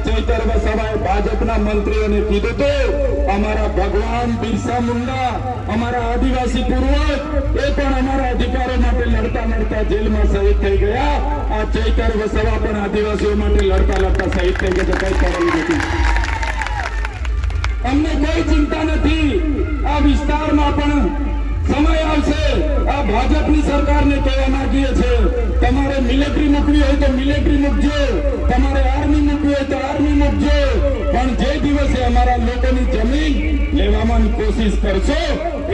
ચૈતર વસાવાએ ભાજપના મંત્રીઓને કીધું હતું અમારા ભગવાન બિરસા મુંડા અમારા આદિવાસી પૂર્વજ એ પણ અમારા અધિકારો માટે લડતા લડતા જેલમાં શહીદ થઈ ગયા. આ ચૈતર વસાવા પણ આદિવાસીઓ માટે લડતા લડતા શહીદ થઈ ગયા. કઈ કરેલું નથી. અમને કોઈ ચિંતા નથી. આ વિસ્તારમાં પણ સમય આવશે. આ ભાજપની સરકારને કહેવા માંગીએ છીએ તમારે મિલિટરી મૂકવી હોય તો મિલિટરી મૂકજો, તમારે આર્મી મૂકવી હોય તો આર્મી મૂકજો, પણ જે દિવસે અમારા લોકોની જમીન લેવાની કોશિશ કરશો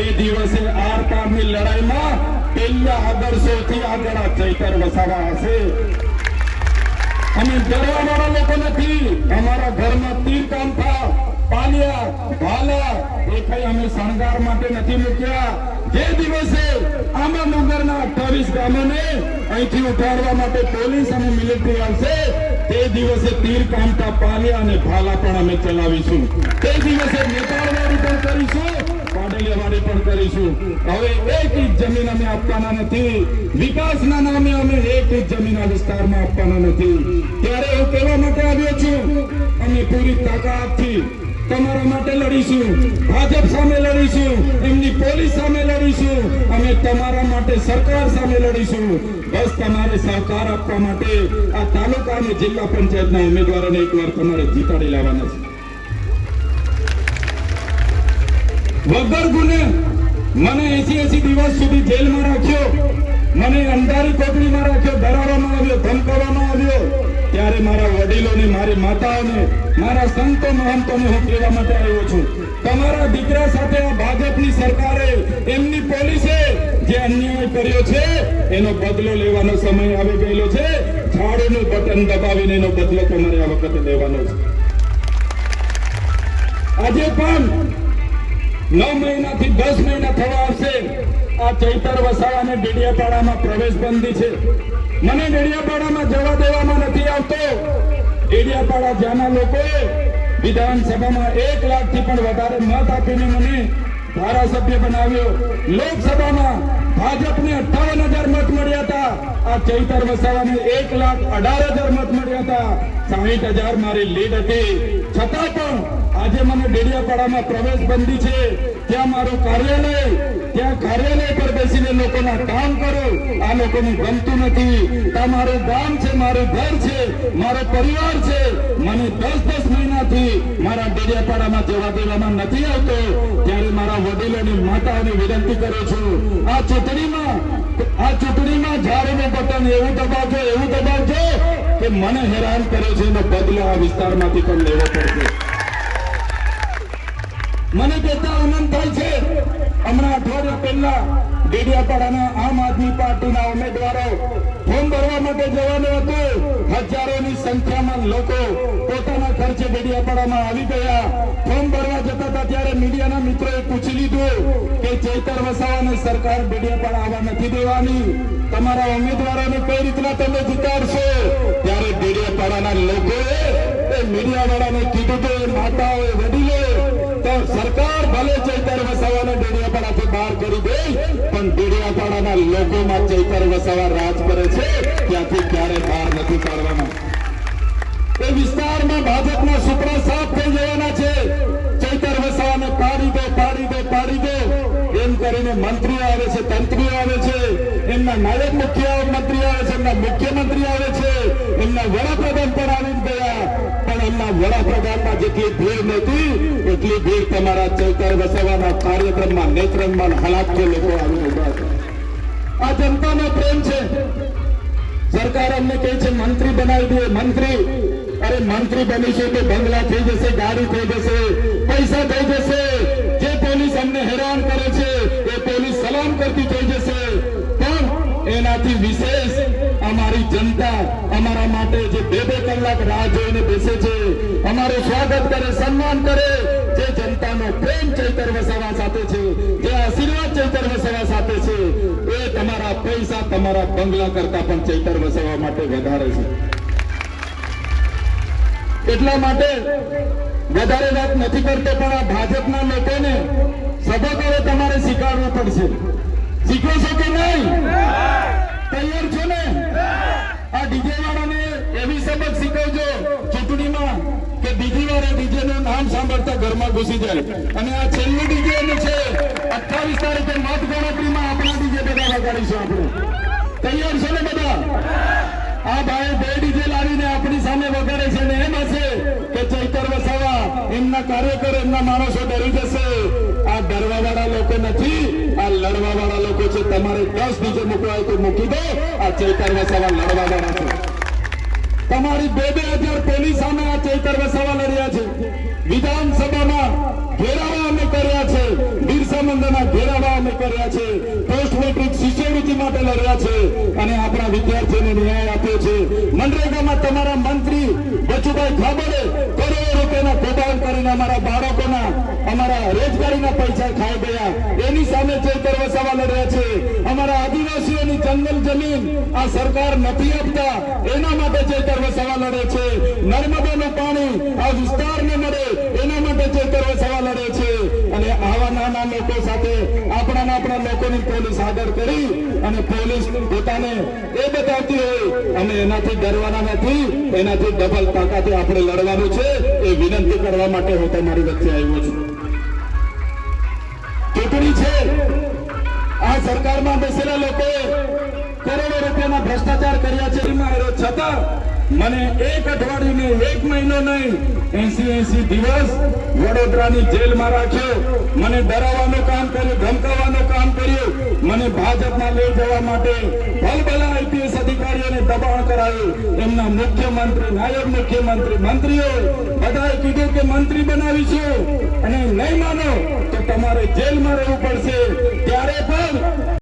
એ દિવસે આર પારની લડાઈમાં પેલા આદર્શોથી આગળ આ ચૈતર વસાવા હશે. અમે ડરવા વાળા લોકો નથી. અમારા ઘરમાં તીર કામઠા પાલિયા ભાલા એ કઈ અમે શણગાર માટે નથી મૂક્યા. જે દિવસે આંબા ડુંગરના 28 ગામોને અહીંથી ઉઠાડવા માટે પોલીસ અને મિલિટરી આવશે તે દિવસે તીર કામઠા પાલિયા અને ભાલા પણ અમે ચલાવીશું. તે દિવસે નેતાળવાડી પણ કરીશું, પાડલિયાવાડી પણ કરીશું. હવે એક ઇંચ જમીન અમે આપવાના નથી. વિકાસના નામે અમે એક ઇંચ જમીન આ વિસ્તારમાં આપવાના નથી. ત્યારે હું કહેવા માટે આવ્યો છું અમે પૂરી તાકાતથી તમારા માટે લડીશું, ભાજપ સામે લડીશું, એમની પોલીસ સામે લડીશું, અમે તમારા માટે સરકાર સામે લડીશું. બસ તમારે સહકાર આપવા માટે આ તાલુકા અને જિલ્લા પંચાયતના ઉમેદવારોને એકવાર તમારે જીતાડી લાવવાના છે. વગર ગુને મને 80 દિવસ સુધી જેલમાં રાખ્યો, મને અંધારી કોટડીમાં રાખ્યો, ડરાવવામાં આવ્યો, ધમકાવવામાં આવ્યો. ત્યારે મારા વડીલોને, મારી માતાઓને, મારા સંતો મહંતોને હું કહેવા માટે આવ્યો છું તમારા દીકરા સાથે આ ભાજપની સરકારે, એમની પોલીસે જે અન્યાય કર્યો છે એનો બદલો લેવાનો સમય આવી ગયેલો છે. ઝાડુનું બટન દબાવીને એનો બદલો તમારે આ વખતે લેવાનો છે. આજે પણ 9 મહિનાથી 10 મહિના થવા આવશે આ ચૈતર વસાવાને ડેડિયાપાડામાં પ્રવેશ બંધી છે. મને ડેડિયાપાડામાં જવા દેવામાં નથી આવતો. ડેડિયાપાડા જ્યાંના લોકોએ વિધાનસભામાં 1 લાખથી પણ વધારે મત આપીને મને ધારાસભ્ય બનાવ્યો. લોકસભામાં ભાજપને 58,000 મત મળ્યા હતા. આ ચૈતર વસાવાને 1,18,000 મત મળ્યા હતા. 60,000 મારી લીડ હતી. છતાં પણ આજે મને ડેડિયાપાડામાં પ્રવેશ બંધી છે. ત્યાં મારું કાર્યાલય, ત્યાં કાર્યાલય પર બેસીને લોકોના કામ કરો. આ લોકોને ગમતું નથી. ત્યાં મારું ગામ છે, મારું ઘર છે, મારો પરિવાર છે. મને 10 મહિનાથી મારા ડેડિયાપાડામાં જવા દેવામાં નથી આવતો. ત્યારે મારા વડીલોની માતાઓને વિનંતી કરું છું આ ચૂંટણીમાં ઝાડુનું બટન એવું દબાવજો કે મને હેરાન કરે છે એનો બદલો આ વિસ્તારમાંથી પણ લેવો પડશે. મને કહેતા આનંદ થાય છે હમણાં અઠવાડિયા પહેલા ડેડિયાપાડાના આમ આદમી પાર્ટીના ઉમેદવારો ફોર્મ ભરવા માટે જવાનું હતું. હજારોની સંખ્યામાં લોકો પોતાના ખર્ચે ડેડિયાપાડામાં આવી ગયા. ફોર્મ ભરવા જતા હતા ત્યારે મીડિયાના મિત્રોએ પૂછી લીધું કે ચૈતર વસાવાને સરકાર ડેડિયાપાડા આવવા નથી દેવાની, તમારા ઉમેદવારોને કઈ રીતના તમે જીતાડશો? ત્યારે ડેડિયાપાડાના લોકોએ મીડિયાવાળાને કીધું કે માતાઓએ, વડીલો, તો સરકાર ભલે ચૈતર વસાવાને ડેડિયાપાડાથી બહાર કરી દે પણ ડેડિયાપાડાના લોકોમાં ચૈતર વસાવા રાજ કરે છે, ત્યાંથી ક્યારે બહાર નથી કાઢવાના. એ વિસ્તારમાં ભાજપના સુપડા સાફ થઈ જવાના છે. ચૈતર વસાવાને પાડી દો એમ કરીને મંત્રીઓ આવે છે, તંત્રીઓ આવે છે, એમના નાયબ મુખ્યમંત્રી આવે છે, એમના મુખ્યમંત્રી આવે છે, એમના વડાપ્રધાન પણ આવી ગયા. પણ એમના વડાપ્રધાનમાં જેટલી ભીડ નહોતી એટલી ભીડ તમારા ચૈતર વસાવાના કાર્યક્રમમાં નેત્રંગમાં હલાકતો લોકો આવી ઉભા છે. આ જનતાનો પ્રેમ છે. સરકાર અમને કહે છે મંત્રી બનાવી દે. મંત્રી, અરે મંત્રી બનીશું તો બંગલા થઈ જશે, ગાડી થઈ જશે, પૈસા થઈ જશે. જે પોલીસ અમને હેરાન કરે છે એ પોલીસ સલામ કરતી થઈ જશે. પણ એનાથી વિશેષ અમારી જનતા અમારા માટે જે 2 કલાક રાહ જોઈને બેસે છે, અમારું સ્વાગત કરે, સન્માન કરે, જે જનતાનો પ્રેમ ચૈતર વસાવા સાથે છે, જે આશીર્વાદ ચૈતર વસાવા સાથે છે, એ તમારા પૈસા, તમારા બંગલા કરતા પણ ચૈતર વસાવા માટે વધારે છે. એટલા માટે વધારે વાત નથી કરતો, પણ આ ભાજપના લોકોને સબક હવે તમારે શીખવાડવું પડશે. શીખો છો કે નહીં? તૈયાર છો ને? આ ડીજે વાળાને એવી સબક શીખવજો ચૂંટણીમાં કે બીજી વાર ડીજે નું નામ સાંભળતા ઘરમાં ઘૂસી જાય. અને આ છેલ્લું ડીજે એનું છે. 28 તારીખે મત ગણતરીમાં આપણા ડીજે બધા વગાડીશું. આપણે તૈયાર છે ને બધા? આ ભાઈ 2 ડીજે લાવીને આપણી સામે વગાડે છે ને એમ હશે કે ચૈતર વસાવા એમના કાર્યકર એમના માણસો ડરી જશે. આ ડરવા વાળા લોકો નથી, આ લડવા વાળા લોકો છે. તમારે 10 ડીજે મૂકવા હોય તો મૂકી દો. આ ચૈતર વસાવા લડવા વાળા છે. તમારી 2,000 પોલીસ સામે આ ચૈતર વસાવા લડ્યા છે. વિધાનસભામાં ઘેરાવા અમે કર્યા છે. બિરસા મુંડાના ઘેરાવા અમે કર્યા છે. પોસ્ટ મેટ્રિક શિષ્યવૃત્તિ માટે લડ્યા છે અને આપણા વિદ્યાર્થીઓને ન્યાય આપ્યો છે. મનરેગામાં તમારા મંત્રી બચુભાઈ ખાબડે કરોડો રૂપિયાના કૌભાંડ કરીને અમારા બાળકોના અમારા રોજગારીના પૈસા ખાઈ ગયા. એની સામે ચૈતર વસાવા લડ્યા છે. અમારા આદિવાસીઓની જંગલ જમીન આ સરકાર નથી આપતા એના માટે ચૈતર વસાવા લડે છે. નર્મદાનું પાણી આ વિસ્તારને મળે એના માટે ચૈતર વસાવા લડે છે. અને આવા નાના લોકો સાથે આપણા લોકોની પોલીસ આગળ કરી અને પોલીસ પોતાને એ બતાવતી હોય અમે એનાથી ડરવાના નથી, એનાથી ડબલ તાકાતે આપણે લડવાનું છે. એ વિનંતી કરવા માટે હું તમારી વચ્ચે આવ્યો છું. ચૂંટણી છે. આ સરકારમાં બેસેલા લોકોએ કરોડો રૂપિયાના ભ્રષ્ટાચાર કર્યા છે. છતાં મને 1 અઠવાડિયું ને 1 મહિનો નહીં 80 દિવસ વડોદરાની જેલમાં રાખ્યો. મને ડરાવવાનું કામ કર્યું, ધમકાવવાનું કામ કર્યું. મને ભાજપમાં લઈ જવા માટે ભલભલા આઈપીએસ અધિકારીઓને દબાણ કરાયું. એમના મુખ્યમંત્રી, નાયબ મુખ્યમંત્રી, મંત્રીઓ બધાએ કીધું કે મંત્રી બનાવીશું અને નહીં માનો તો તમારે જેલમાં રહેવું પડશે. ત્યારે પણ